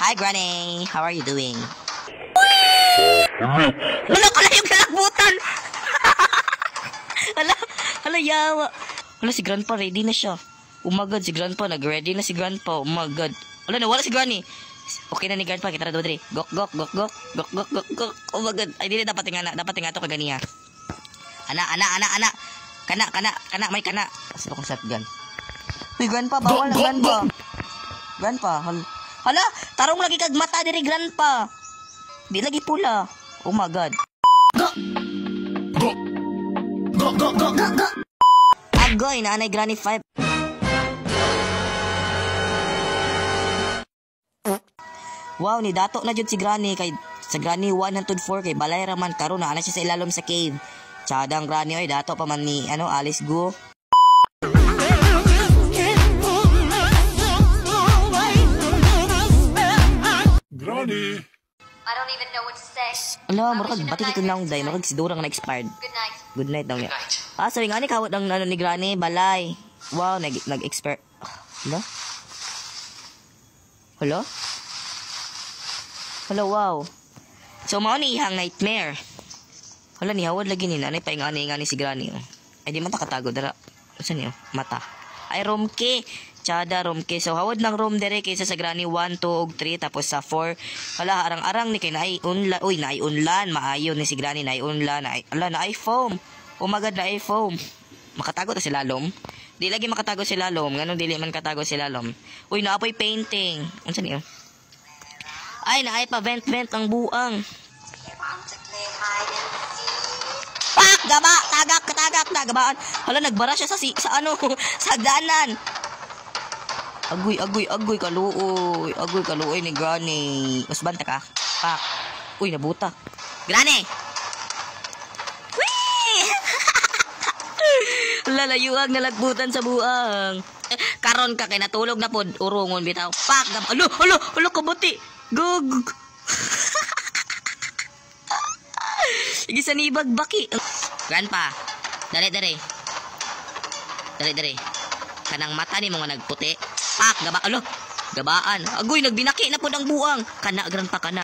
Hi, Granny. How are you doing? Wala ka lang yung kalakbutan. Hala, yawa. Wala, si Grandpa, ready na siya. Oh my God, si Grandpa, nag-ready na si Grandpa. Oh my God. Wala, nawala si Granny. Okay na ni Grandpa, kita na doon. Gok. Oh my God. Ay, dili, dapat nga to kaganiya. Ana. Kana, may kana. Kasi akong shotgun. Uy, Grandpa, bawal na, Grandpa. Grandpa, hala, tarong lagi kag mata diri, Grandpa. Di lagi pula. Oh my God. Go. Agoy, naanay Granny 5. Wow, ni dato na jud si Granny kay sa Granny 104 kay balay raman karon na siya sa ilalom sa cave. Tsadang Granny oy, dato pa man ni Alice Go. Granny. I don't even know what to say. Ala, murag batik ko lang day, murag si Dora nga na-expired. Good night daw niya. Sabi nga ni kawat ang ni Granny balay. Wow, nag-expire. Hello, wow. So, mao ni ihang nightmare. Hala, ni hawad lagi ni nanay, paingani si Granny. Ay, di man takatago, dara. Saan niyo? Mata. Ay, room key. Tsada, room key. So, hawad ng room dire kaysa sa Granny 1, 2, ug 3, tapos sa 4. Hala, arang-arang ni kay naay-unlan. Uy, naay-unlan. Maayo ni si Granny, naay-unlan. Hala, naay-foam. Oh my God, naay-foam. Makatago ta si Lalom? Di lagi makatago si Lalom. Ganun dili man katago si Lalom. Uy, naapoy painting. Ano niyo? Ay, naay pa vent ang buang. Pak! Gaba! Tagak! Gabaan. Hala, nagbara siya sa sa hagdanan. Agoy, kaluoy ni Granny. Usbanta ka. Pak. Uy, nabuta. Granny! Whee! Lalayuag na lagbutan sa buang. Karon ka kay natulog na pod urongon bitaw. Pak! Alo, kabuti. Gug. Sige sa nibag baki. Grandpa, dali. Kanang mata ni mga nagputi. Pak, gaba. Alo, gabaan. Agoy, nagbinaki na pod ang buang. Kana, Grandpa, kana.